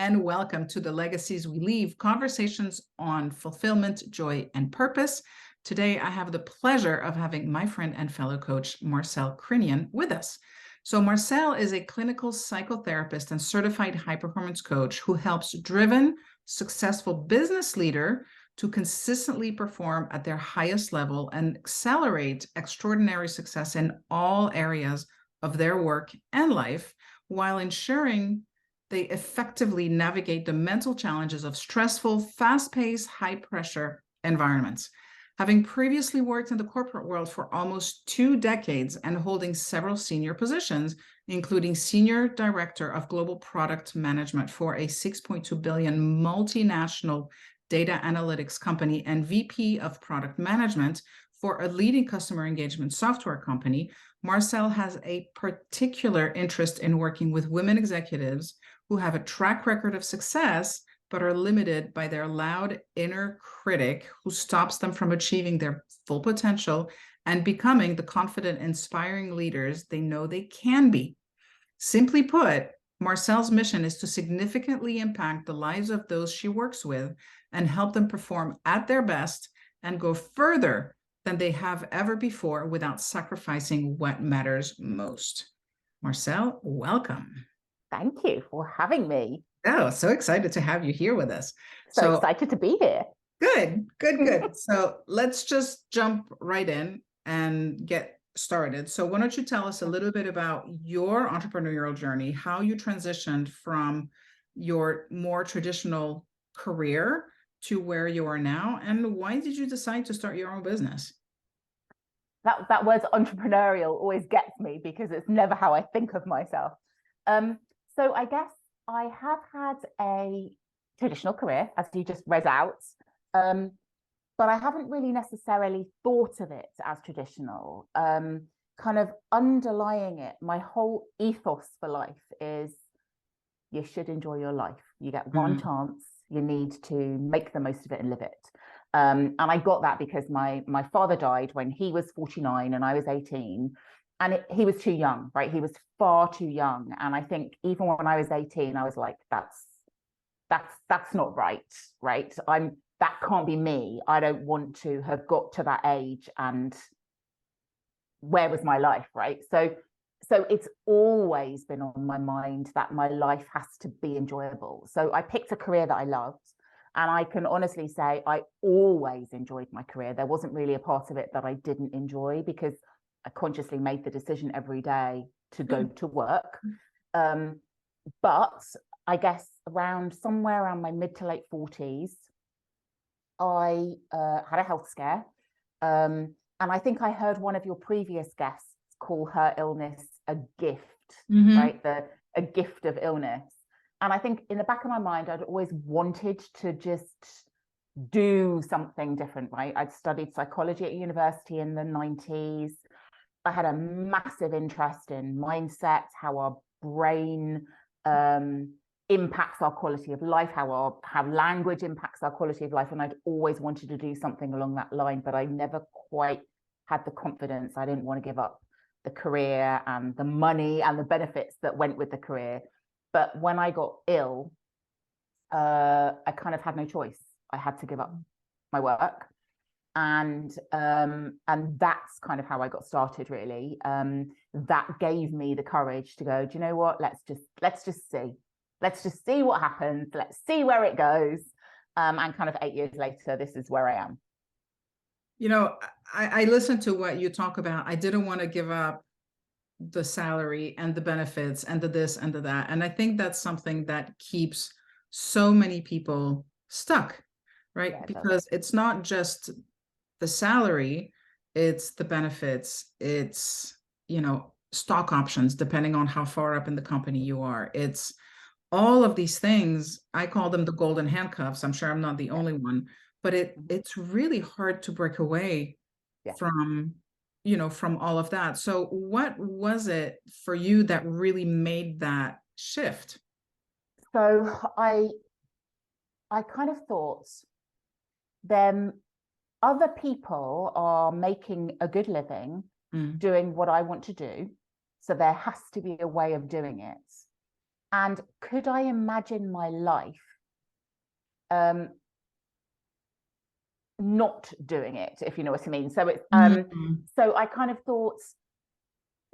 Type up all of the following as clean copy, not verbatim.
and welcome to the Legacies We Leave, conversations on fulfillment, joy, and purpose. Today, I have the pleasure of having my friend and fellow coach, Marcelle Crinean, with us. So Marcelle is a clinical psychotherapist and certified high-performance coach who helps driven, successful business leaders to consistently perform at their highest level and accelerate extraordinary success in all areas of their work and life, while ensuring they effectively navigate the mental challenges of stressful, fast-paced, high-pressure environments. Having previously worked in the corporate world for almost 2 decades and holding several senior positions, including Senior Director of Global Product Management for a $6.2 billion multinational data analytics company and VP of Product Management for a leading customer engagement software company, Marcelle has a particular interest in working with women executives who have a track record of success, but are limited by their loud inner critic who stops them from achieving their full potential and becoming the confident, inspiring leaders they know they can be. Simply put, Marcelle's mission is to significantly impact the lives of those she works with and help them perform at their best and go further than they have ever before without sacrificing what matters most. Marcelle, welcome. Thank you for having me. Oh, so excited to have you here with us. So excited to be here. Good. So let's just jump right in and get started. So why don't you tell us a little bit about your entrepreneurial journey, how you transitioned from your more traditional career to where you are now, and why did you decide to start your own business? That word entrepreneurial always gets me because it's never how I think of myself. So I guess I have had a traditional career, as you just read out, but I haven't really necessarily thought of it as traditional. Kind of underlying it, my whole ethos for life is you should enjoy your life. You get one chance, you need to make the most of it and live it. And I got that because my father died when he was 49 and I was 18. And he was too young, right? He was far too young. And I think even when I was 18, I was like, that's not right? That can't be me. I don't want to have got to that age, and where was my life, right? So it's always been on my mind that my life has to be enjoyable. So I picked a career that I loved. And I can honestly say I always enjoyed my career. There wasn't really a part of it that I didn't enjoy because I consciously made the decision every day to go to work. But I guess somewhere around my mid to late 40s, I had a health scare. And I think I heard one of your previous guests call her illness a gift, right? A gift of illness. And I think in the back of my mind, I'd always wanted to just do something different, right? I'd studied psychology at university in the 90s. I had a massive interest in mindset, how our brain impacts our quality of life, how language impacts our quality of life. And I'd always wanted to do something along that line, but I never quite had the confidence. I didn't want to give up the career and the money and the benefits that went with the career. But when I got ill, I kind of had no choice. I had to give up my work. And that's kind of how I got started, really. That gave me the courage to go, do you know what? Let's just see what happens. Let's see where it goes. And kind of 8 years later, this is where I am. You know, I listened to what you talk about. I didn't want to give up the salary and the benefits and the this and the that. And I think that's something that keeps so many people stuck, right? Yeah, because it's not just the salary, it's the benefits, it's, stock options, depending on how far up in the company you are. It's all of these things. I call them the golden handcuffs. I'm sure I'm not the only one, but it's really hard to break away from all of that. So what was it for you that really made that shift? So I kind of thought them other people are making a good living doing what I want to do. So there has to be a way of doing it. And could I imagine my life not doing it, if you know what I mean? So it's so I kind of thought,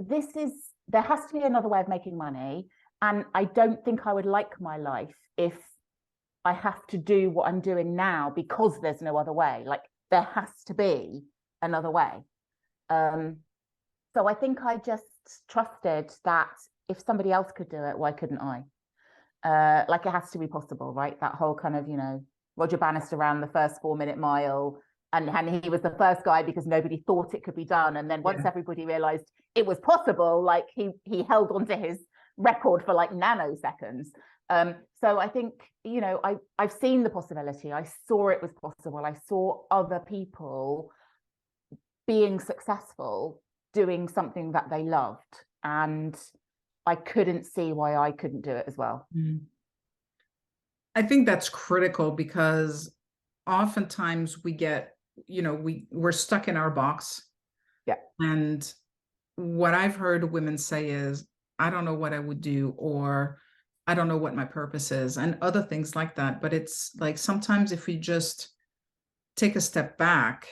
there has to be another way of making money, and I don't think I would like my life if I have to do what I'm doing now because there's no other way. Like, there has to be another way. So I think I just trusted that if somebody else could do it, why couldn't I? Like, it has to be possible, right? That whole kind of, you know, Roger Bannister ran the first 4-minute mile, and he was the first guy because nobody thought it could be done. And then once everybody realized it was possible, like, he held on to his record for like nanoseconds. So I think, you know, I've seen the possibility. I saw it was possible. I saw other people being successful, doing something that they loved, and I couldn't see why I couldn't do it as well. I think that's critical, because oftentimes we get, you know, we're stuck in our box. Yeah. And what I've heard women say is, I don't know what I would do, or I don't know what my purpose is, and other things like that. But it's like, sometimes if we just take a step back,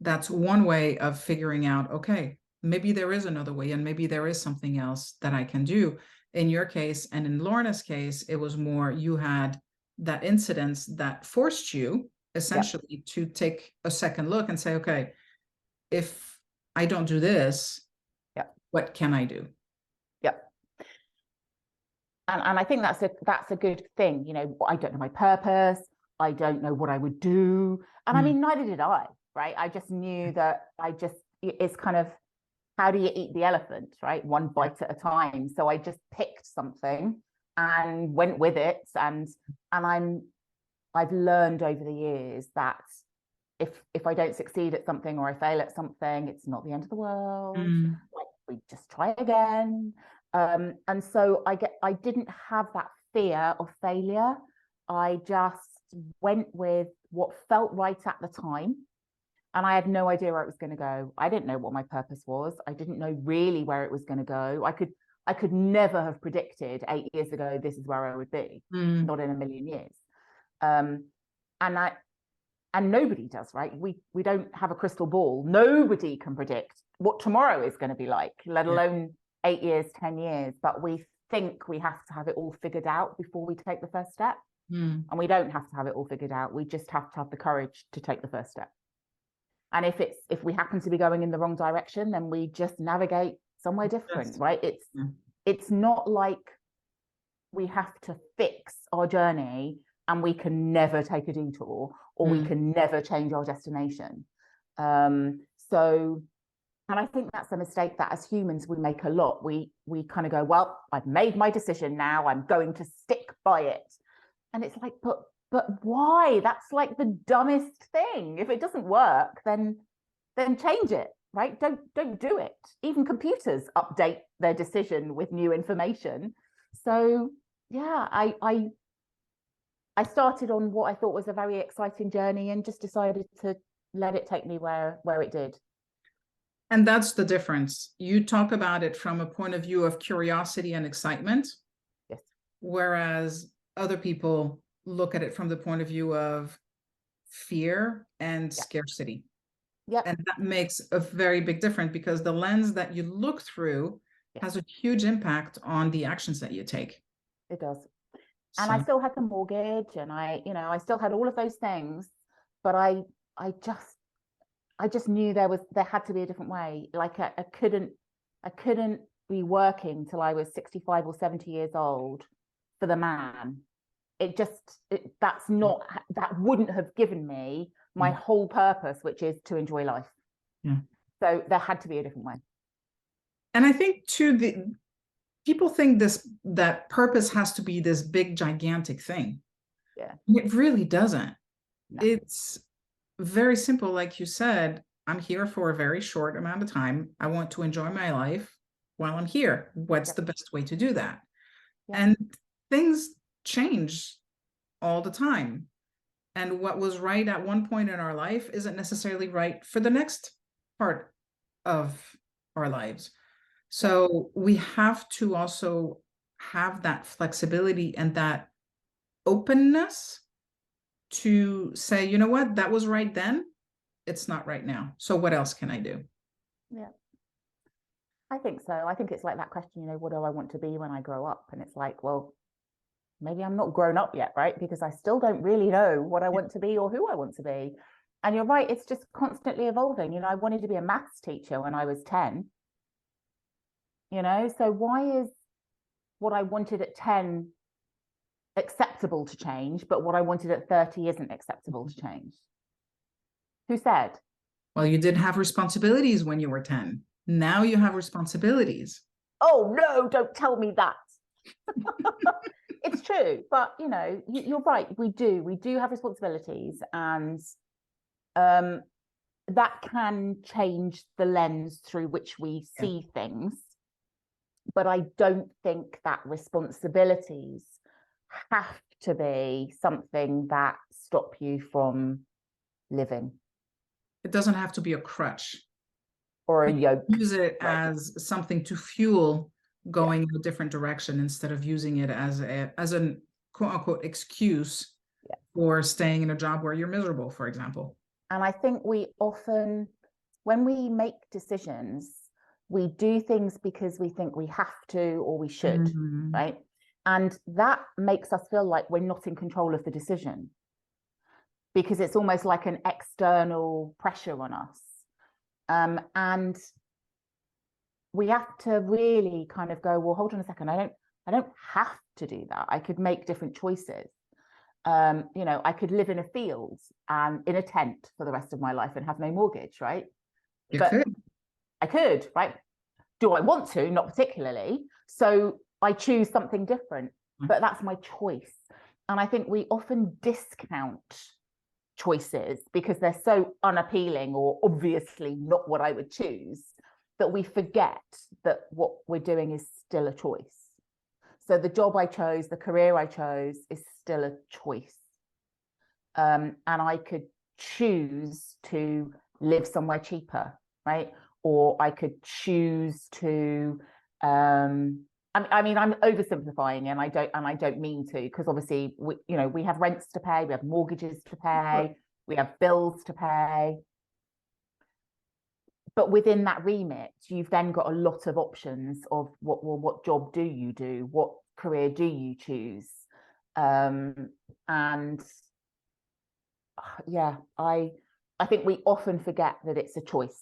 that's one way of figuring out, okay, maybe there is another way, and maybe there is something else that I can do. In your case, and in Lorna's case, it was more, you had that incident that forced you essentially to take a second look and say, okay, if I don't do this, what can I do? And I think that's a good thing. You know, I don't know my purpose. I don't know what I would do. And I mean, neither did I, right? I just knew that it's kind of, how do you eat the elephant, right? One bite at a time. So I just picked something and went with it. And I've learned over the years that if I don't succeed at something, or I fail at something, it's not the end of the world. Like, we just try again. And so I didn't have that fear of failure. I just went with what felt right at the time. And I had no idea where it was going to go. I didn't know what my purpose was. I didn't know really where it was going to go. I could never have predicted 8 years ago, this is where I would be, not in a million years. And nobody does, right? We don't have a crystal ball. Nobody can predict what tomorrow is going to be like, let alone 8 years, 10 years. But we think we have to have it all figured out before we take the first step. And we don't have to have it all figured out. We just have to have the courage to take the first step. And if we happen to be going in the wrong direction, then we just navigate somewhere different, right? It's not like we have to fix our journey and we can never take a detour, or we can never change our destination. So, and I think that's a mistake that as humans we make a lot. We kind of go, well, I've made my decision now, I'm going to stick by it. And it's like, but why? That's like the dumbest thing. If it doesn't work, then change it, right? Don't do it. Even computers update their decision with new information. So yeah, I started on what I thought was a very exciting journey, and just decided to let it take me where it did. And that's the difference. You talk about it from a point of view of curiosity and excitement. Yes. Whereas other people look at it from the point of view of fear and scarcity. And that makes a very big difference, because the lens that you look through has a huge impact on the actions that you take. It does. And I still had the mortgage, and I still had all of those things, but I just knew there had to be a different way. Like, I couldn't be working till I was 65 or 70 years old for the man. That wouldn't have given me my whole purpose, which is to enjoy life. So there had to be a different way. And I think too, people think that purpose has to be this big gigantic thing. It really doesn't. No. It's very simple. Like you said, I'm here for a very short amount of time. I want to enjoy my life while I'm here. What's the best way to do that? And things change all the time. And what was right at one point in our life isn't necessarily right for the next part of our lives. So we have to also have that flexibility and that openness to say, you know what, that was right then, it's not right now. So what else can I do? Yeah, I think so. I think it's like that question, what do I want to be when I grow up? And it's like, well, maybe I'm not grown up yet, right? Because I still don't really know what I want to be or who I want to be. And you're right, it's just constantly evolving. I wanted to be a maths teacher when I was 10, so why is what I wanted at 10 acceptable to change, but what I wanted at 30 isn't acceptable to change? Who said? Well, you didn't have responsibilities when you were 10. Now you have responsibilities. Oh, no, don't tell me that. It's true. But, you're right. We do have responsibilities, and that can change the lens through which we see things. But I don't think that responsibilities have to be something that stop you from living. It doesn't have to be a crutch. Or a yoke. Use it as something to fuel going in a different direction instead of using it as an quote unquote excuse for staying in a job where you're miserable, for example. And I think we often, when we make decisions, we do things because we think we have to or we should, right? And that makes us feel like we're not in control of the decision, because it's almost like an external pressure on us. And we have to really kind of go, well, hold on a second, I don't have to do that. I could make different choices. I could live in a field and in a tent for the rest of my life and have no mortgage, right? I could, right? Do I want to? Not particularly. So I choose something different, but that's my choice. And I think we often discount choices because they're so unappealing or obviously not what I would choose, that we forget that what we're doing is still a choice. So the job I chose, the career I chose is still a choice. And I could choose to live somewhere cheaper, right? Or I could choose to, I'm oversimplifying, and I don't mean to, because obviously we have rents to pay, we have mortgages to pay, we have bills to pay. But within that remit, you've then got a lot of options of what job do you do? What career do you choose? And yeah, I think we often forget that it's a choice.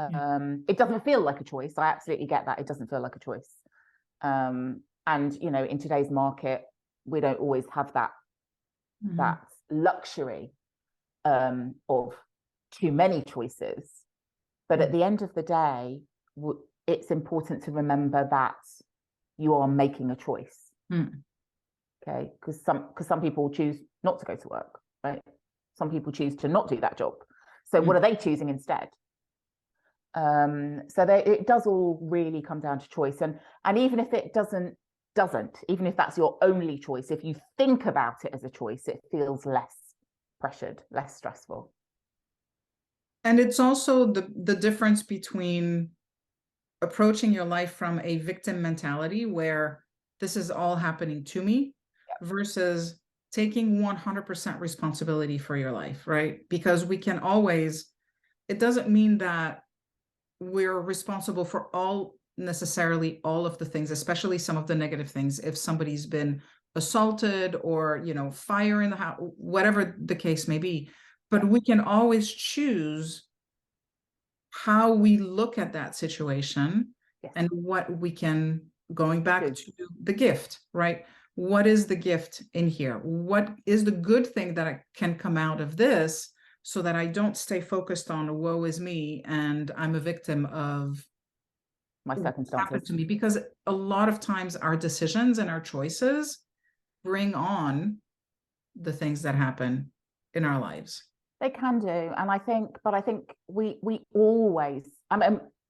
It doesn't feel like a choice. I absolutely get that. It doesn't feel like a choice. And in today's market, we don't always have that luxury of too many choices. But at the end of the day, it's important to remember that you are making a choice. Okay, because some people choose not to go to work, right? Some people choose to not do that job. So what are they choosing instead? So it does all really come down to choice. And even if it doesn't, even if that's your only choice, if you think about it as a choice, it feels less pressured, less stressful. And it's also the difference between approaching your life from a victim mentality where this is all happening to me versus taking 100% responsibility for your life, right? Because we can always, it doesn't mean that we're responsible for necessarily all of the things, especially some of the negative things. If somebody's been assaulted or, fire in the house, whatever the case may be, but we can always choose how we look at that situation and what we can, going back to the gift, right? What is the gift in here? What is the good thing that can come out of this so that I don't stay focused on woe is me and I'm a victim of my circumstances happened to me? Because a lot of times our decisions and our choices bring on the things that happen in our lives. They can do. And I think we always,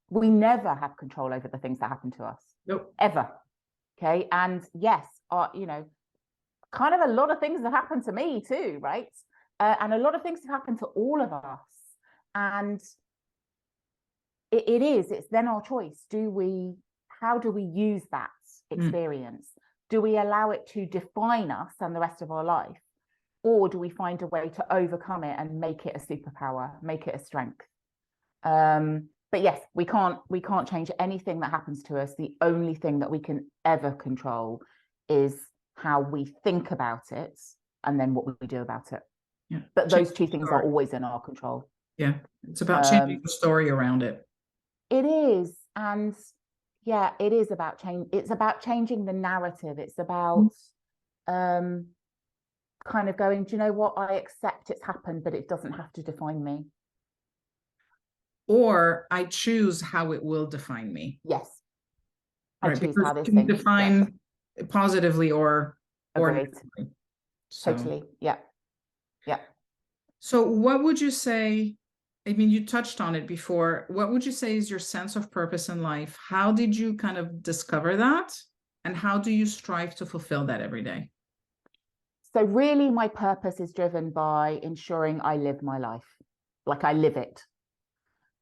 we never have control over the things that happen to us. Nope. Ever. Okay. And yes, kind of a lot of things have happened to me too, right? And a lot of things have happened to all of us. And it's then our choice. How do we use that experience? Do we allow it to define us and the rest of our life? Or do we find a way to overcome it and make it a superpower, make it a strength? But yes, we can't change anything that happens to us. The only thing that we can ever control is how we think about it and then what we do about it. Yeah. But those two things are always in our control. Yeah, it's about changing the story around it. It is. And yeah, it is about change. It's about changing the narrative. It's about kind of going, do you know what? I accept it's happened, but it doesn't have to define me. Or I choose how it will define me. Yes. Right, I choose because how this it can define positively or negatively. So. Totally. Yeah. Yeah. So what would you say, I mean, you touched on it before, what would you say is your sense of purpose in life? How did you kind of discover that? And how do you strive to fulfill that every day? So really my purpose is driven by ensuring I live my life, like I live it.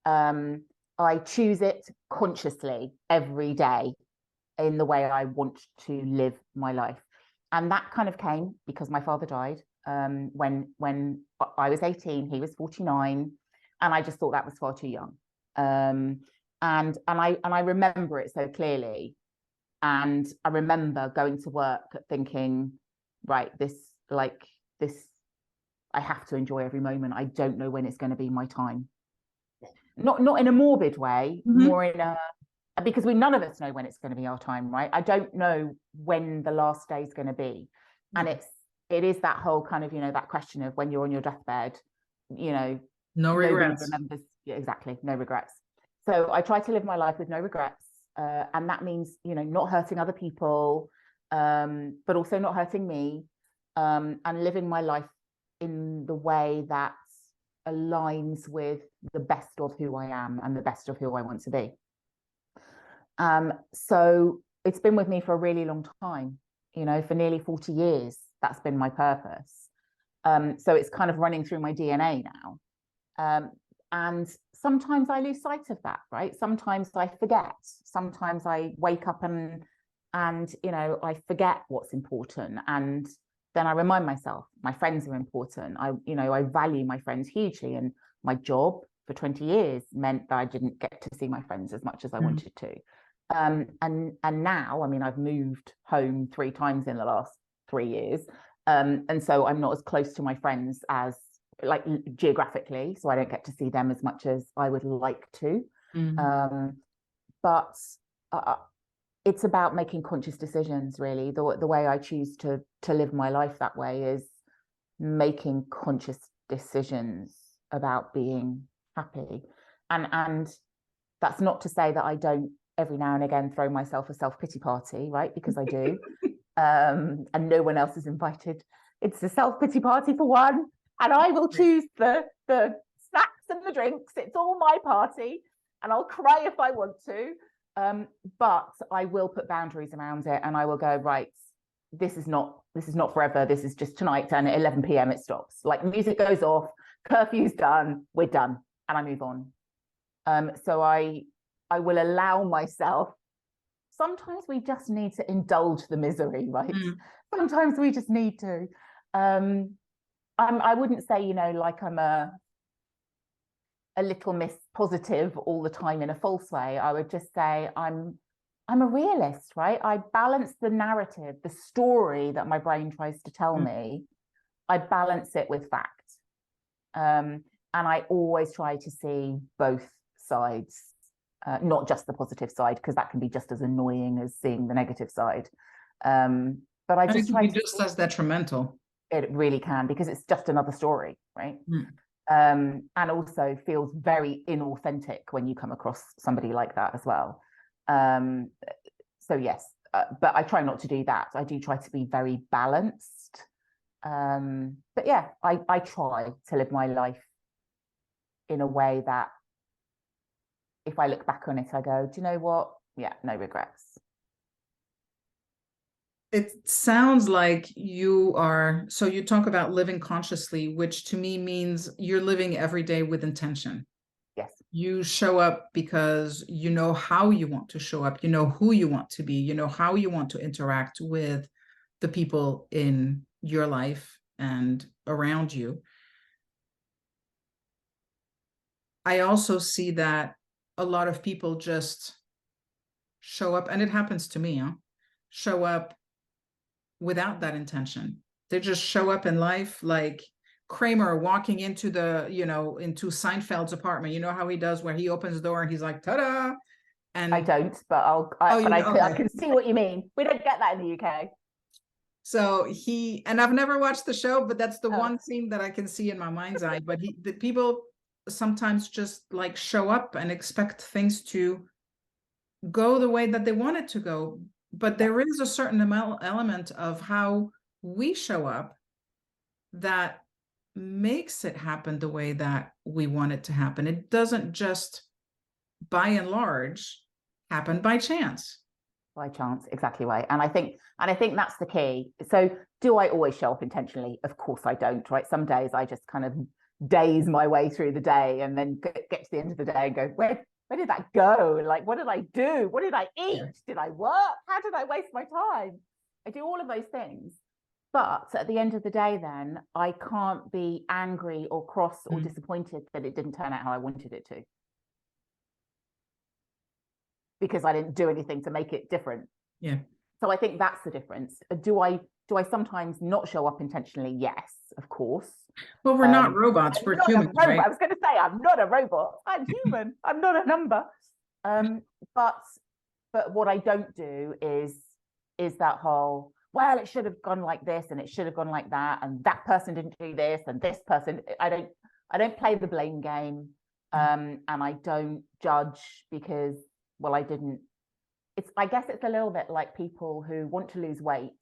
I choose it consciously every day in the way I want to live my life. And that kind of came because my father died when I was 18, he was 49, and I just thought that was far too young. And I remember it so clearly. And I remember going to work thinking, right, this, I have to enjoy every moment. I don't know when it's going to be my time. Not in a morbid way, more in a, because none of us know when it's going to be our time, right? I don't know when the last day is going to be. And it is that whole kind of, that question of when you're on your deathbed, no regrets. Remembers, exactly, no regrets. So I try to live my life with no regrets. And that means, not hurting other people, but also not hurting me, and living my life in the way that aligns with the best of who I am and the best of who I want to be. So it's been with me for a really long time, for nearly 40 years, that's been my purpose. So it's kind of running through my DNA now. And sometimes I lose sight of that, right? Sometimes I forget. Sometimes I wake up and I forget what's important. And then I remind myself, my friends are important. I value my friends hugely. And my job for 20 years meant that I didn't get to see my friends as much as I wanted to. And now, I've moved home 3 times in the last 3 years. And so I'm not as close to my friends as geographically, so I don't get to see them as much as I would like to. But it's about making conscious decisions, really. The way I choose to live my life that way is making conscious decisions about being happy. And that's not to say that I don't every now and again throw myself a self-pity party, right? Because I do. And no one else is invited. It's a self-pity party for one. And I will choose the snacks and the drinks. It's all my party. And I'll cry if I want to. But I will put boundaries around it. And I will go, right, this is not forever. This is just tonight. And at 11 p.m. it stops. Like music goes off, curfew's done, we're done. And I move on. So I will allow myself. Sometimes we just need to indulge the misery, right? Sometimes we just need to. I wouldn't say, like I'm a little miss positive all the time in a false way. I would just say I'm a realist, right? I balance the narrative, the story that my brain tries to tell me. I balance it with fact. And I always try to see both sides, not just the positive side, because that can be just as annoying as seeing the negative side. But I just try to just as detrimental. It really can, because it's just another story, right? And also feels very inauthentic when you come across somebody like that as well. So yes, but I try not to do that. I do try to be very balanced. But yeah, I try to live my life in a way that if I look back on it, I go, do you know what? Yeah, no regrets. It sounds like you talk about living consciously, which to me means you're living every day with intention. Yes. You show up because you know how you want to show up, you know who you want to be, you know how you want to interact with the people in your life and around you. I also see that a lot of people just show up, and it happens to me, show up without that intention. They just show up in life like Kramer walking into into Seinfeld's apartment. You know how he does, where he opens the door and he's like, ta-da. And I don't, but I can see what you mean. We don't get that in the UK. So and I've never watched the show, but that's the one scene that I can see in my mind's eye. But the people sometimes just like show up and expect things to go the way that they want it to go. But there is a certain element of how we show up that makes it happen the way that we want it to happen. It doesn't just, by and large, happen by chance. By chance, exactly right. And I think that's the key. So do I always show up intentionally? Of course I don't, right? Some days I just kind of daze my way through the day and then get to the end of the day and go, where did that go? Like, what did I do? What did I eat? Did I work? How did I waste my time? I do all of those things. But at the end of the day, then I can't be angry or cross or disappointed that it didn't turn out how I wanted it to, because I didn't do anything to make it different. Yeah. So I think that's the difference. Do I sometimes not show up intentionally? Yes, of course. Well, we're not robots. We're humans, right? I was going to say, I'm not a robot. I'm human. I'm not a number. But what I don't do is that whole, well, it should have gone like this and it should have gone like that, and that person didn't do this and this person. I don't play the blame game, and I don't judge because, well, I didn't. I guess it's a little bit like people who want to lose weight,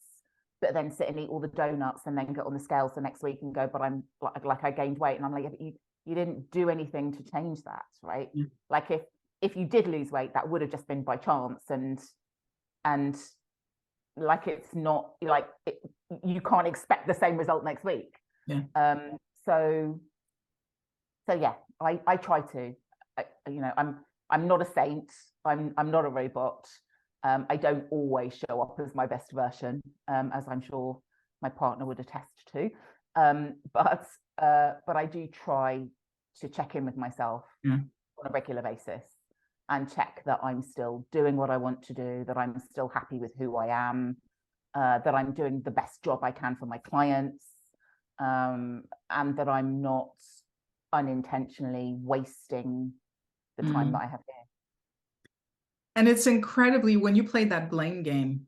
but then sit and eat all the donuts and then get on the scales the next week and go, but I'm like I gained weight, and I'm like, you didn't do anything to change that, right? Yeah. Like if you did lose weight, that would have just been by chance, and like it's not like you can't expect the same result next week. Yeah. So yeah, I try to, I'm not a saint. I'm not a robot. I don't always show up as my best version, as I'm sure my partner would attest to. But I do try to check in with myself on a regular basis and check that I'm still doing what I want to do, that I'm still happy with who I am, that I'm doing the best job I can for my clients, and that I'm not unintentionally wasting the time that I have here. And it's incredibly, when you play that blame game,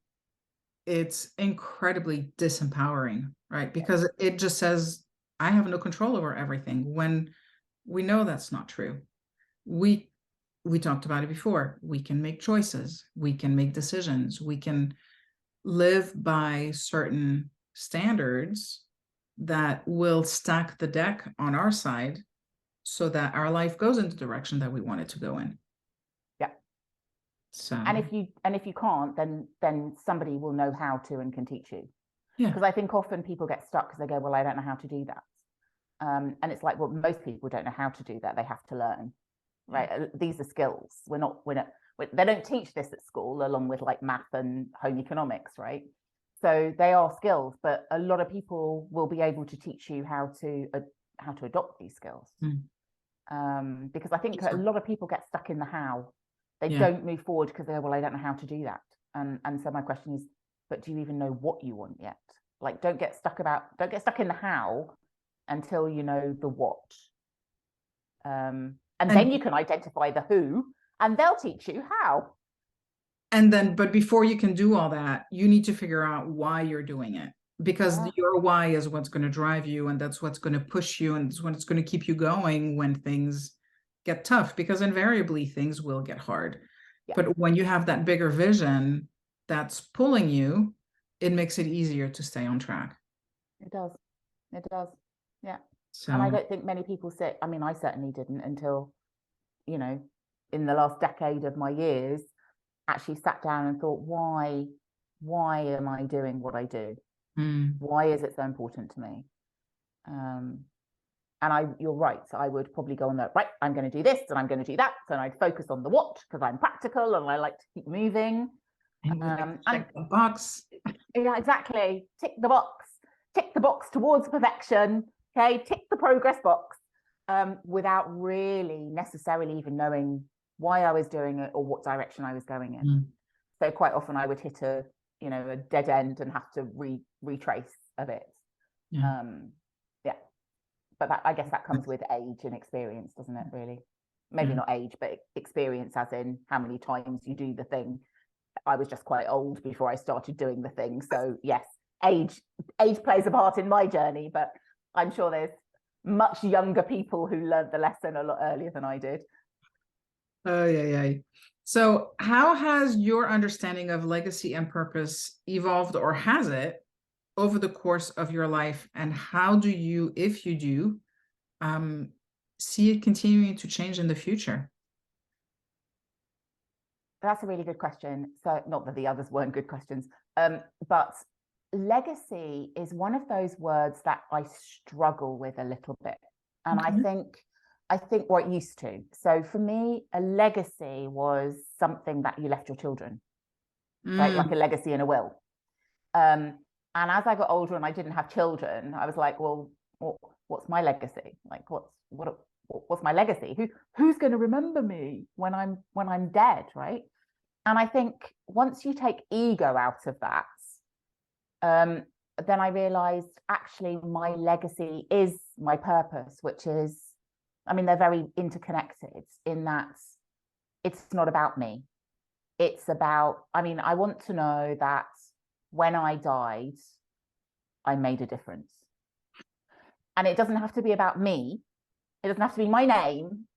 it's incredibly disempowering, right? Because it just says, I have no control over everything, when we know that's not true. We talked about it before. We can make choices. We can make decisions. We can live by certain standards that will stack the deck on our side so that our life goes in the direction that we want it to go in. Yeah. So, and if you can't, then somebody will know how to and can teach you. Yeah. Because I think often people get stuck because they go, well, I don't know how to do that. And it's like, well, most people don't know how to do that. They have to learn, right? These are skills. They don't teach this at school, along with like math and home economics, right? So they are skills, but a lot of people will be able to teach you how to adopt these skills. Because I think a lot of people get stuck in the how. They don't move forward because they're, well, I don't know how to do that. And so my question is, but do you even know what you want yet? Like, don't get stuck in the how until you know the what. And then you can identify the who, and they'll teach you how. But before you can do all that, you need to figure out why you're doing it, because your why is what's going to drive you, and that's what's going to push you, and it's what's going to keep you going when things get tough, because invariably things will get hard. But when you have that bigger vision that's pulling you, it makes it easier to stay on track. It does. Yeah. So, and I don't think many people I certainly didn't until, in the last decade of my years, actually sat down and thought, why am I doing what I do? Why is it so important to me? you're right, I would probably go on the right, I'm going to do this and I'm going to do that, and I'd focus on the what because I'm practical and I like to keep moving. And we like to check the box. Yeah, exactly. Tick the box towards perfection. Okay, tick the progress box, without really necessarily even knowing why I was doing it or what direction I was going in. So quite often I would hit a dead end and have to retrace a bit. Yeah. But I guess that comes with age and experience, doesn't it, really? Maybe not age, but experience, as in how many times you do the thing. I was just quite old before I started doing the thing. So yes, age plays a part in my journey, but I'm sure there's much younger people who learned the lesson a lot earlier than I did. Oh, yeah. So how has your understanding of legacy and purpose evolved, or has it, over the course of your life? And how do you, if you do, see it continuing to change in the future? That's a really good question. So not that the others weren't good questions, but legacy is one of those words that I struggle with a little bit. And I think what it used to. So for me, a legacy was something that you left your children, right? Like a legacy in a will. And as I got older and I didn't have children, I was like, well, what's my legacy? Like, what's my legacy? Who's going to remember me when I'm dead, right? And I think once you take ego out of that, then I realized actually my legacy is my purpose, which is, I mean, they're very interconnected in that it's not about me. It's about, I mean, I want to know that when I died, I made a difference. And it doesn't have to be about me. It doesn't have to be my name,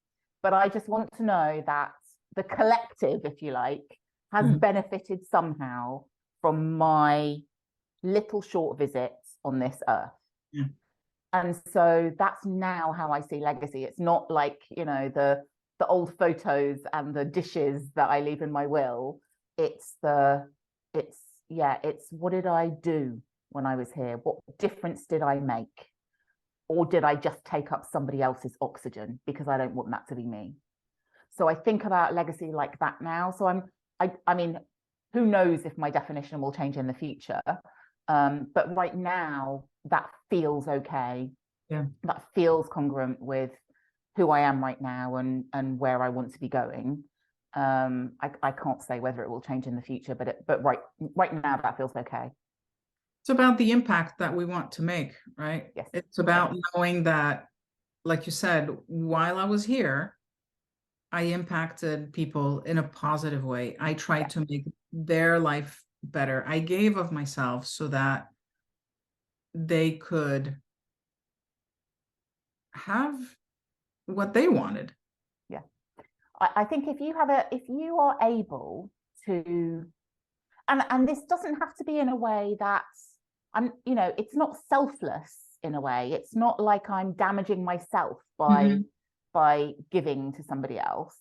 but I just want to know that the collective, if you like, has benefited somehow from my little short visits on this earth. Yeah. And so that's now how I see legacy. It's not like, the old photos and the dishes that I leave in my will. It's what did I do when I was here? What difference did I make? Or did I just take up somebody else's oxygen because I don't want that to be me? So I think about legacy like that now. So I mean, who knows if my definition will change in the future? But right now, that feels okay. Yeah. That feels congruent with who I am right now and where I want to be going. I can't say whether it will change in the future, but right now that feels okay. It's about the impact that we want to make, right? Yes. It's about knowing that, like you said, while I was here, I impacted people in a positive way. I tried to make their life better. I gave of myself so that they could have what they wanted. Yeah. I think if you are able to, and this doesn't have to be in a way that's, it's not selfless in a way. It's not like I'm damaging myself by giving to somebody else.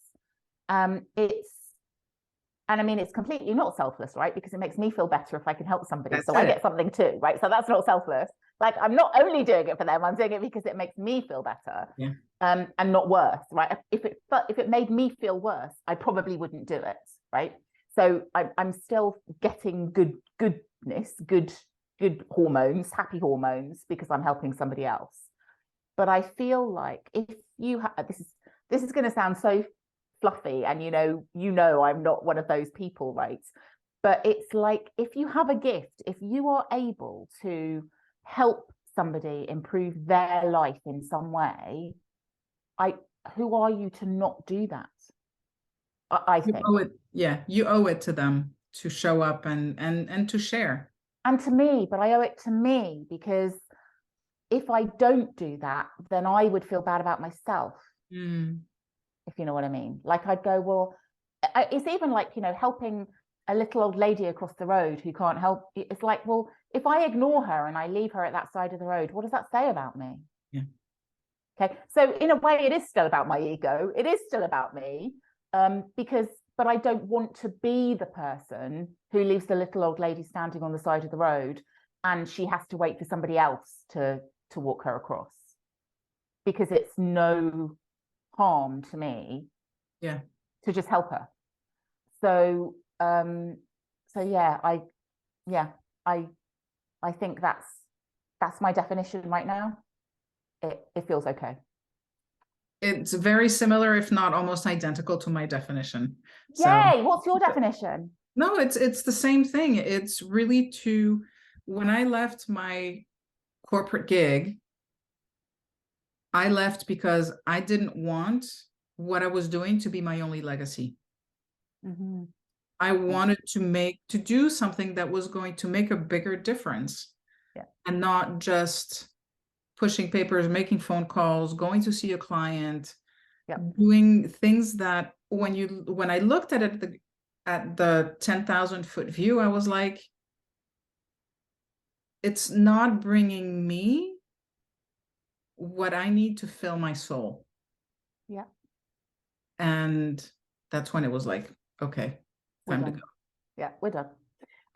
It's completely not selfless, right? Because it makes me feel better if I can help somebody. That's so it. I get something too, right? So that's not selfless. Like, I'm not only doing it for them, I'm doing it because it makes me feel better. Yeah. And not worse, right? If it made me feel worse, I probably wouldn't do it, right? So I'm still getting goodness, good hormones, happy hormones, because I'm helping somebody else. But I feel like if you have, this is going to sound so fluffy, and I'm not one of those people, right? But it's like, if you have a gift, if you are able to help somebody improve their life in some way, who are you to not do that? I think you owe it to them to show up and to share. And to me, but I owe it to me, because if I don't do that, then I would feel bad about myself. If you know what I mean. Like, I'd go, well, it's even like, helping a little old lady across the road who can't help. It's like, well, if I ignore her and I leave her at that side of the road, what does that say about me? Yeah. Okay. So in a way, it is still about my ego. It is still about me, but I don't want to be the person who leaves the little old lady standing on the side of the road and she has to wait for somebody else to walk her across. because it's no harm to me Yeah. to just help her. So yeah, I think that's my definition right now. It feels okay. It's very similar, if not almost identical to my definition. Yay! What's your definition? No, it's the same thing. It's really when I left my corporate gig, I left because I didn't want what I was doing to be my only legacy. Mm-hmm. I wanted to do something that was going to make a bigger difference, and not just pushing papers, making phone calls, going to see a client, doing things that when I looked at it at the 10,000 foot view, I was like, it's not bringing me what I need to fill my soul. Yeah. And that's when it was like, okay, time to go. Yeah, we're done.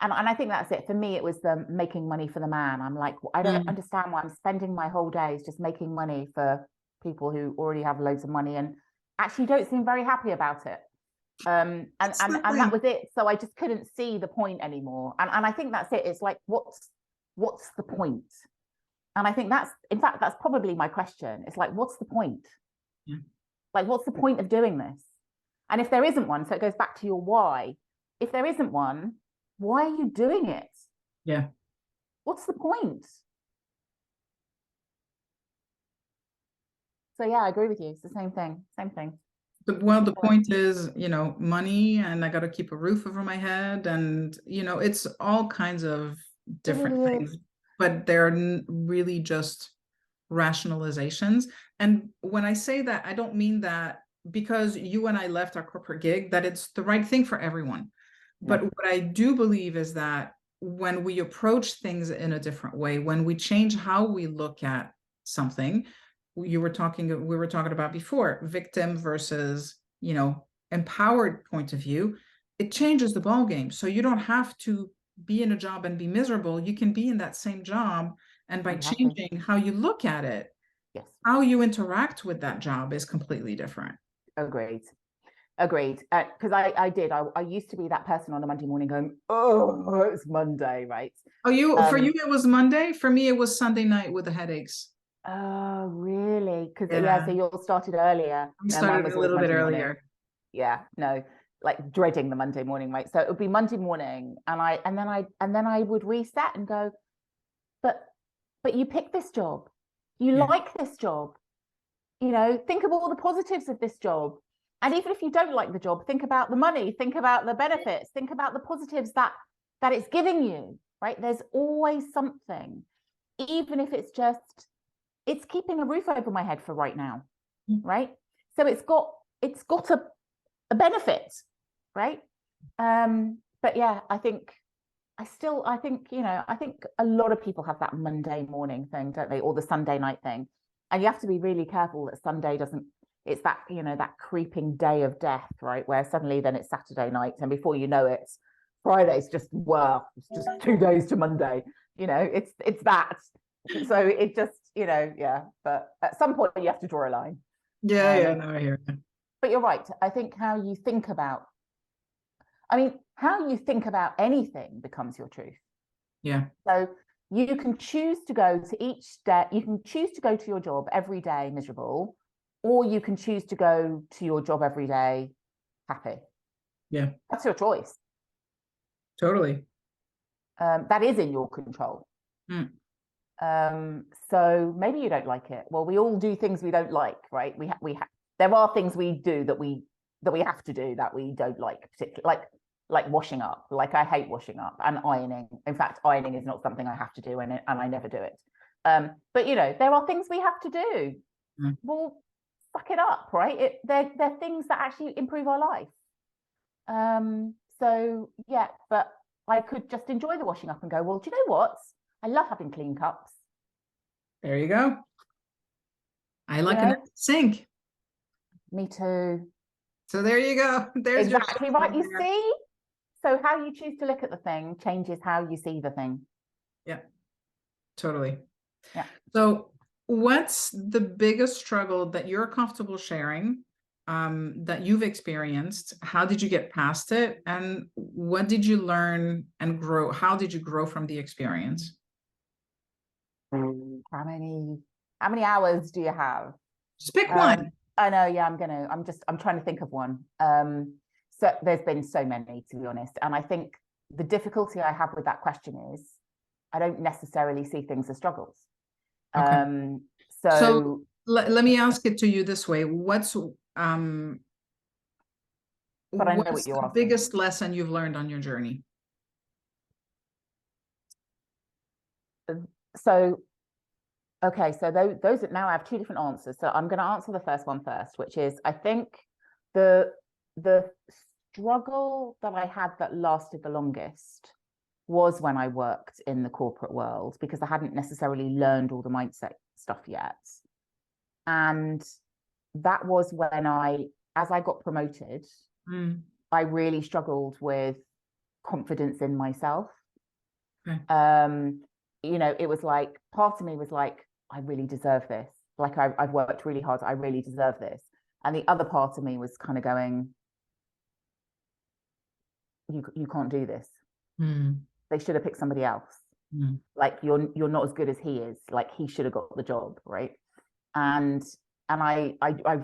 And I think that's it. For me, it was the making money for the man. I'm like, I don't understand why I'm spending my whole days just making money for people who already have loads of money and actually don't seem very happy about it. And that was it. So I just couldn't see the point anymore. And I think that's it. It's like, what's the point? And I think that's probably my question. It's like, what's the point? Yeah. Like, what's the point of doing this? And if there isn't one, so it goes back to your why. If there isn't one, why are you doing it? Yeah. What's the point? So yeah, I agree with you. It's the same thing. Same thing. The point is, money, and I got to keep a roof over my head, and it's all kinds of different things, but they're really just rationalizations. And when I say that, I don't mean that because you and I left our corporate gig that it's the right thing for everyone. But what I do believe is that when we approach things in a different way, when we change how we look at something, we were talking about before, victim versus, empowered point of view, it changes the ball game. So you don't have to be in a job and be miserable. You can be in that same job, and by changing how you look at it, how you interact with that job is completely different. Agreed. Because I used to be that person on a Monday morning going, oh, it's Monday, right? Oh, for you, it was Monday. For me, it was Sunday night with the headaches. Oh, really? Because so you all started earlier. We started a little bit earlier. Yeah, no, like dreading the Monday morning, right? So it would be Monday morning, and then I would reset and go, but you picked this job. You like this job. Think of all the positives of this job. And even if you don't like the job, think about the money, think about the benefits, think about the positives that it's giving you, right? There's always something, even if it's keeping a roof over my head for right now, right? So it's got a benefit, right? But yeah, I think a lot of people have that Monday morning thing, don't they? Or the Sunday night thing. And you have to be really careful that Sunday it's that, that creeping day of death, right? Where suddenly then it's Saturday night, and before you know it, Friday's it's just 2 days to Monday. It's that. So it just, but at some point you have to draw a line. No, I hear you. But you're right. I think how you think about anything becomes your truth. Yeah. So you can choose to go to each day, you can choose to go to your job every day miserable, or you can choose to go to your job every day happy. Yeah. That's your choice. Totally. That is in your control. So maybe you don't like it. Well, we all do things we don't like, right? There are things we do that we have to do that we don't like, particularly like washing up. Like I hate washing up, and ironing. In fact, ironing is not something I have to do, and I never do it. But there are things we have to do. Well, suck it up, right? They're things that actually improve our life. So yeah, but I could just enjoy the washing up and go, well, do you know what? I love having clean cups. There you go. I like an empty sink. Me too. So there you go. There's exactly right. You see? So how you choose to look at the thing changes how you see the thing. Yeah, totally. Yeah. So What's the biggest struggle that you're comfortable sharing, that you've experienced? How did you get past it? And what did you learn and grow? How did you grow from the experience? How many hours do you have? Just pick one. I know, yeah, I'm trying to think of one. So there's been so many, to be honest. And I think the difficulty I have with that question is I don't necessarily see things as struggles. Okay. So So let me ask it to you this way. but I know What's what you're the asking. biggest lesson you've learned on your journey? So okay, so those now I have two different answers. So I'm going to answer the first one first, which is I think the struggle that I had that lasted the longest was when I worked in the corporate world, because I hadn't necessarily learned all the mindset stuff yet. And that was when as I got promoted, I really struggled with confidence in myself. Okay. It was like, part of me was like, I really deserve this. Like I've worked really hard. I really deserve this. And the other part of me was kind of going, you can't do this. They should have picked somebody else. Like you're not as good as he is. Like he should have got the job, right? And I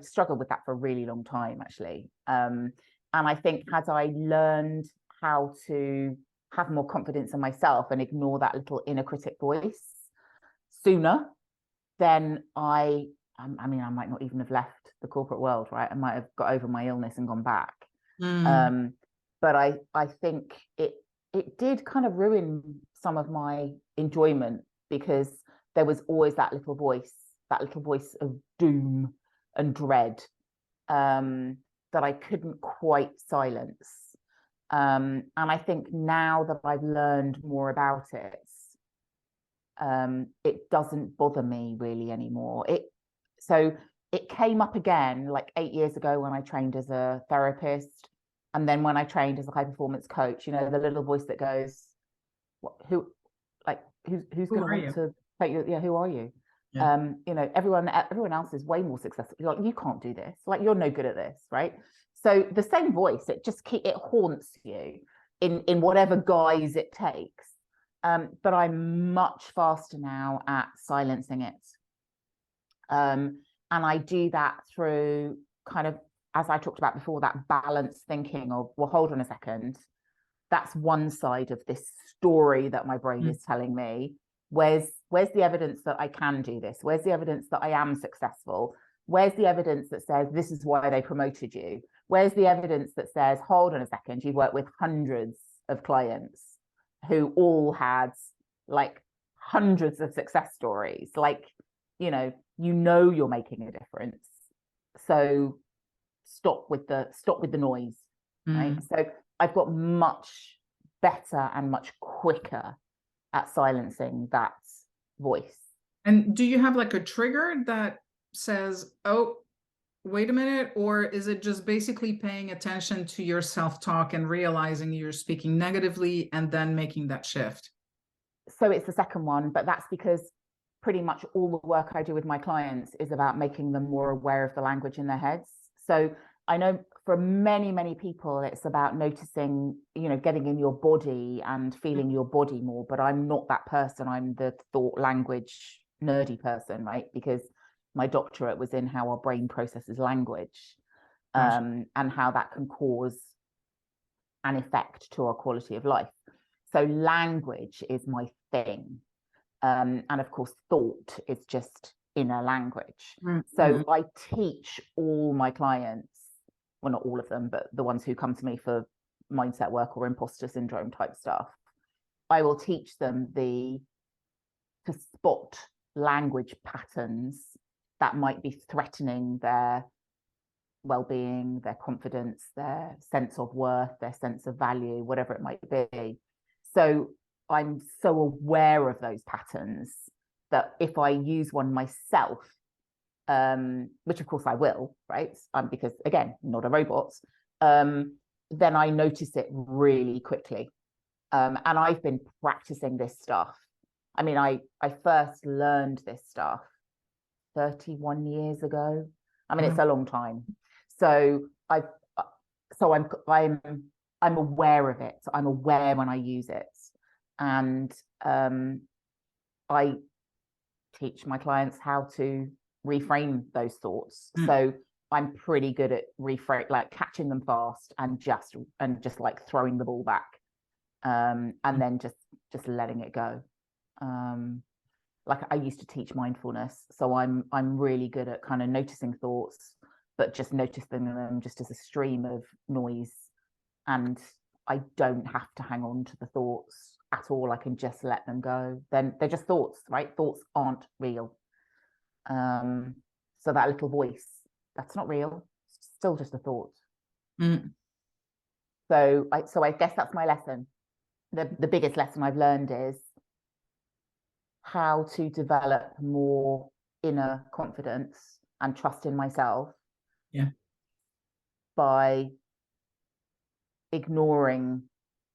struggled with that for a really long time, actually. And I think as I learned how to have more confidence in myself and ignore that little inner critic voice sooner, then I might not even have left the corporate world, right? I might have got over my illness and gone back. But I think it did kind of ruin some of my enjoyment, because there was always that little voice of doom and dread, that I couldn't quite silence. And I think now that I've learned more about it, it doesn't bother me really anymore. So it came up again like 8 years ago when I trained as a therapist, and then when I trained as a high performance coach. The little voice that goes, who's going to want to take you? Yeah, who are you? Yeah. Everyone else is way more successful. You're like, you can't do this. Like, you're no good at this, right? So the same voice, it haunts you in whatever guise it takes. But I'm much faster now at silencing it. And I do that through kind of, as I talked about before, that balanced thinking of, well, hold on a second. That's one side of this story that my brain is telling me. Where's the evidence that I can do this? Where's the evidence that I am successful? Where's the evidence that says this is why they promoted you? Where's the evidence that says, hold on a second, you've worked with hundreds of clients who all had like hundreds of success stories? Like, you're making a difference. So stop with the noise, right? So I've got much better and much quicker at silencing that voice. And do you have like a trigger that says, oh, wait a minute? Or is it just basically paying attention to your self-talk and realizing you're speaking negatively and then making that shift? So it's the second one, but that's because pretty much all the work I do with my clients is about making them more aware of the language in their heads. So I know for many, many people, it's about noticing, getting in your body and feeling your body more. But I'm not that person. I'm the thought language nerdy person, right? Because my doctorate was in how our brain processes language, and how that can cause an effect to our quality of life. So language is my thing. And of course, thought is just inner language. So I teach all my clients, well, not all of them, but the ones who come to me for mindset work or imposter syndrome type stuff, I will teach them to spot language patterns that might be threatening their well-being, their confidence, their sense of worth, their sense of value, whatever it might be. So I'm so aware of those patterns that if I use one myself, which of course I will, right? Because again, not a robot, then I notice it really quickly. And I've been practicing this stuff. I mean, I first learned this stuff 31 years ago. I mean, Wow. it's a long time. So I'm aware of it. I'm aware when I use it. And I teach my clients how to reframe those thoughts. So I'm pretty good at like catching them fast and just like throwing the ball back, and then just letting it go. Like I used to teach mindfulness, so I'm really good at kind of noticing thoughts, but just noticing them just as a stream of noise, and I don't have to hang on to the thoughts at all. I can just let them go. Then they're just thoughts, right? Thoughts aren't real. So that little voice, that's not real. It's still just a thought. So I guess that's my lesson. The biggest lesson I've learned is how to develop more inner confidence and trust in myself. Yeah. By ignoring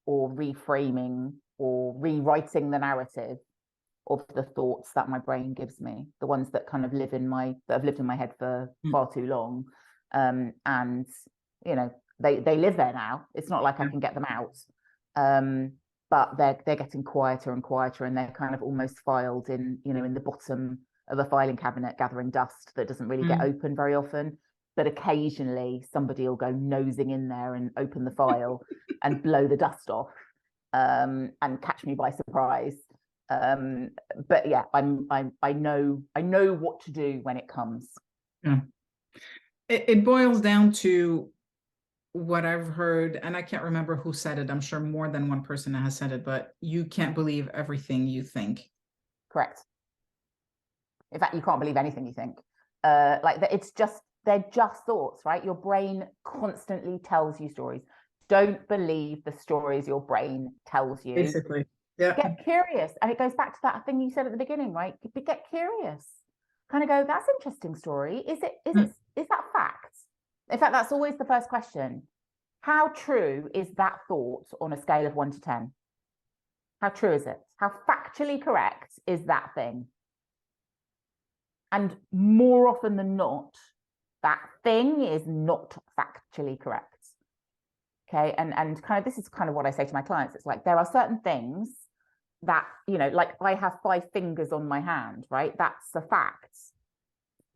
or reframing or rewriting the narrative of the thoughts that my brain gives me, the ones that kind of have lived in my head for far too long. And you know, they live there now. It's not like I can get them out. But they're getting quieter and quieter, and they're kind of almost filed in, you know, in the bottom of a filing cabinet, gathering dust that doesn't really get open very often. But occasionally somebody will go nosing in there and open the file and blow the dust off, and catch me by surprise. But yeah, I know what to do when it comes. Yeah. It boils down to what I've heard, and I can't remember who said it. I'm sure more than one person has said it, but you can't believe everything you think. Correct. In fact, you can't believe anything you think. Like they're just thoughts, right? Your brain constantly tells you stories. Don't believe the stories your brain tells you. Basically, yeah. Get curious. And it goes back to that thing you said at the beginning, right? Get curious. Kind of go, that's an interesting story. Is that fact? In fact, that's always the first question. How true is that thought on a scale of 1 to 10? How true is it? How factually correct is that thing? And more often than not, that thing is not factually correct. Okay, and kind of this is kind of what I say to my clients. It's like there are certain things that, you know, like I have 5 fingers on my hand, right? That's a fact.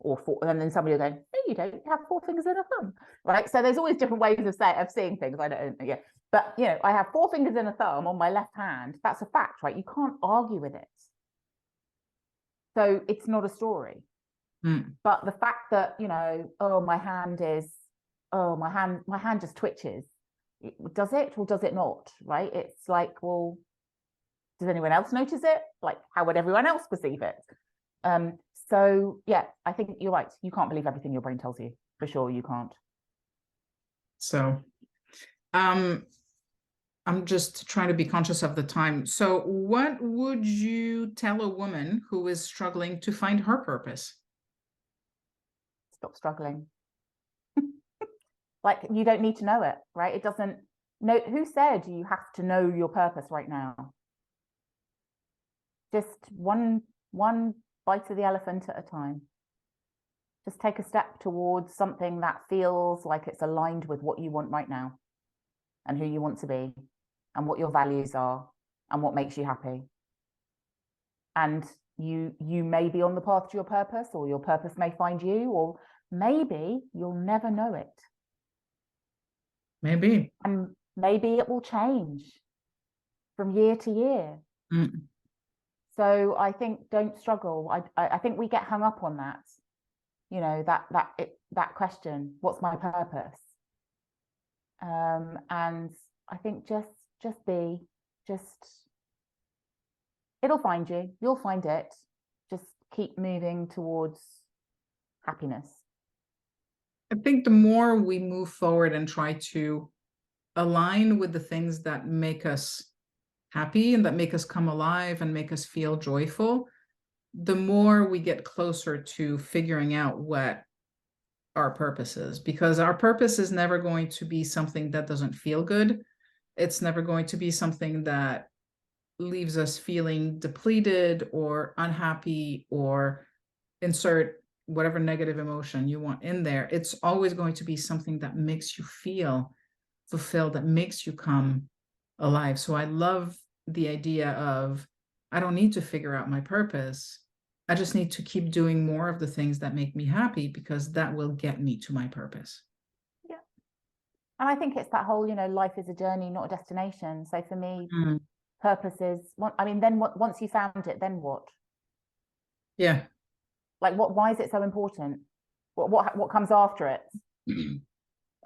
Or 4, and then somebody will go, no, you don't, you have 4 fingers and a thumb, right? So there's always different ways of seeing things. I don't, yeah, but you know, I have 4 fingers and a thumb on my left hand. That's a fact, right? You can't argue with it. So it's not a story. But the fact that, you know, my hand just twitches. Does it or does it not? Right? It's like, well, does anyone else notice it? Like, how would everyone else perceive it? So yeah, I think you're right. You can't believe everything your brain tells you. For sure, you can't. So, I'm just trying to be conscious of the time. So what would you tell a woman who is struggling to find her purpose? Stop struggling. Like, you don't need to know it, right? It doesn't know. Who said you have to know your purpose right now? Just one bite of the elephant at a time. Just take a step towards something that feels like it's aligned with what you want right now, and who you want to be, and what your values are, and what makes you happy. And you may be on the path to your purpose, or your purpose may find you, or maybe you'll never know it. Maybe. And maybe it will change from year to year. So I think don't struggle. I think we get hung up on that. You know, that question, what's my purpose? And I think just it'll find you. You'll find it. Just keep moving towards happiness. I think the more we move forward and try to align with the things that make us happy and that make us come alive and make us feel joyful, the more we get closer to figuring out what our purpose is, because our purpose is never going to be something that doesn't feel good. It's never going to be something that leaves us feeling depleted or unhappy, or insert whatever negative emotion you want in there, it's always going to be something that makes you feel fulfilled, that makes you come alive. So I love the idea of, I don't need to figure out my purpose. I just need to keep doing more of the things that make me happy, because that will get me to my purpose. Yeah. And I think it's that whole, life is a journey, not a destination. So for me, purpose is, then once you found it, then what? Yeah. Like why is it so important? What comes after it?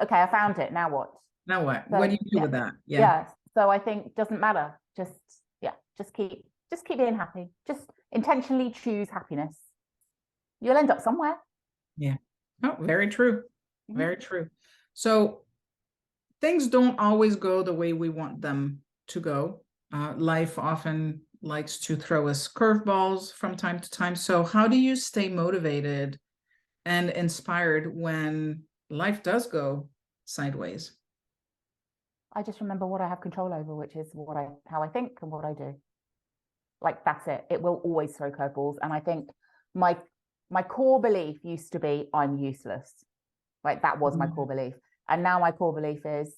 Okay, I found it. Now what? Now what? So, What do you do with that? Yeah. Yeah. So I think it doesn't matter. Just keep being happy. Just intentionally choose happiness. You'll end up somewhere. Yeah. Oh, very true. Very true. So things don't always go the way we want them to go. Life often likes to throw us curveballs from time to time. So how do you stay motivated and inspired when life does go sideways? I just remember what I have control over, which is how I think and what I do. Like, that's it. It will always throw curveballs. And I think my core belief used to be I'm useless. Like, that was my core belief. And now my core belief is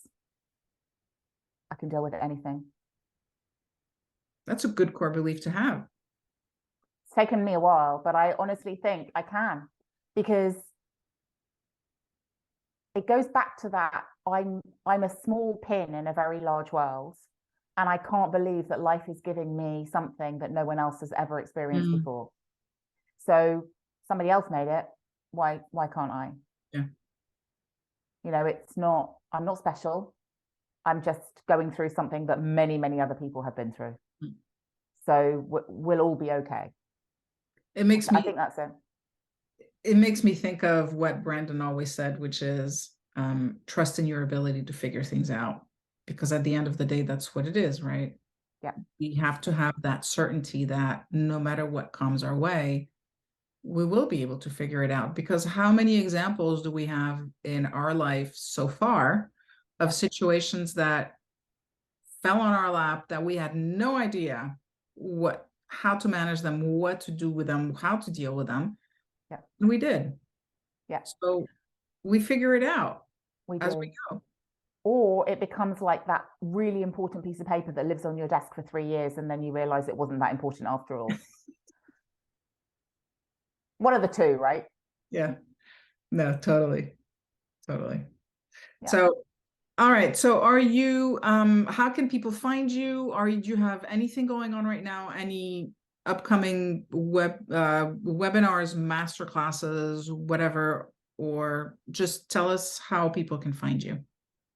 I can deal with anything. That's a good core belief to have. It's taken me a while, but I honestly think I can, because it goes back to that I'm a small pin in a very large world, and I can't believe that life is giving me something that no one else has ever experienced before. So somebody else made it. Why can't I? Yeah. I'm not special. I'm just going through something that many, many other people have been through. So we'll all be okay. I think that's it. It makes me think of what Brandon always said, which is trust in your ability to figure things out. Because at the end of the day, that's what it is, right? Yeah. We have to have that certainty that no matter what comes our way, we will be able to figure it out. Because how many examples do we have in our life so far of situations that fell on our lap that we had no idea how to manage them, what to do with them, how to deal with them? Yeah. And we did. Yeah. So we figure it out as do. we go. Or it becomes like that really important piece of paper that lives on your desk for 3 years, and then you realize it wasn't that important after all. One of the two, right? Yeah. No, totally. Totally. Yeah. So, all right. So are you, how can people find you? Do you have anything going on right now? Any upcoming webinars, master classes, whatever, or just tell us how people can find you?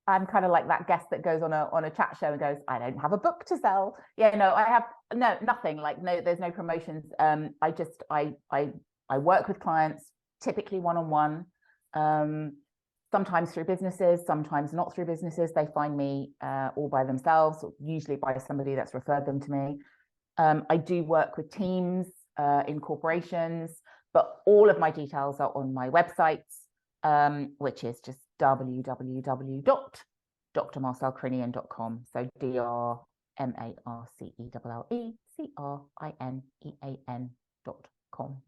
I'm kind of like that guest that goes on a chat show and goes, I don't have a book to sell. Yeah, no, I have nothing. Like, no, there's no promotions. I work with clients, typically one-on-one, sometimes through businesses, sometimes not through businesses. They find me all by themselves, usually by somebody that's referred them to me. I do work with teams in corporations, but all of my details are on my website, which is just www.drmarcellecrinean.com. So drmarcellecrinean.com.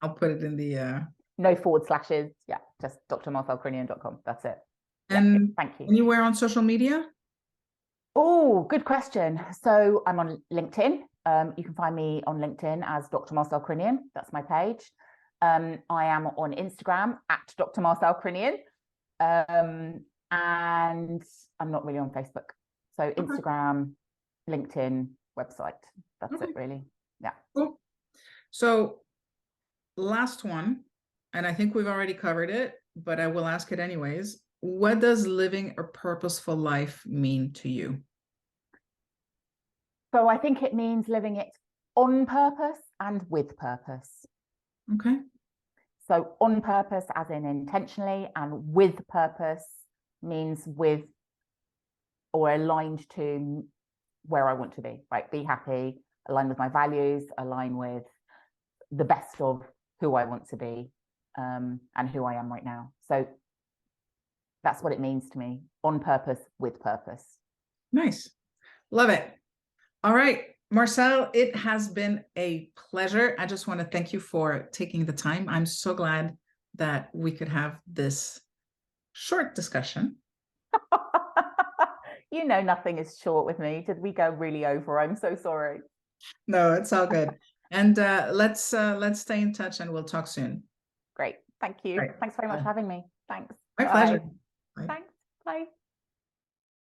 I'll put it in the no forward slashes. Yeah, just drmarcellecrinean.com. That's it. And yeah, thank you. Anywhere on social media? Oh, good question. So I'm on LinkedIn. You can find me on LinkedIn as Dr. Marcelle Crinean. That's my page. I am on Instagram at Dr. Marcelle Crinean. And I'm not really on Facebook. So Instagram, LinkedIn, website. That's it, really. Yeah. Cool. So last one, and I think we've already covered it, but I will ask it anyways. What does living a purposeful life mean to you? So I think it means living it on purpose and with purpose. Okay. So on purpose, as in intentionally, and with purpose means with or aligned to where I want to be, right? Be happy, align with my values, align with the best of who I want to be, and who I am right now. So that's what it means to me, on purpose, with purpose. Nice. Love it. All right. Marcelle, it has been a pleasure. I just want to thank you for taking the time. I'm so glad that we could have this short discussion. You know, nothing is short with me. Did we go really over? I'm so sorry. No, it's all good. And let's stay in touch and we'll talk soon. Great. Thank you. Right. Thanks very much for having me. Thanks. My Bye. pleasure. Bye. Thanks. Bye.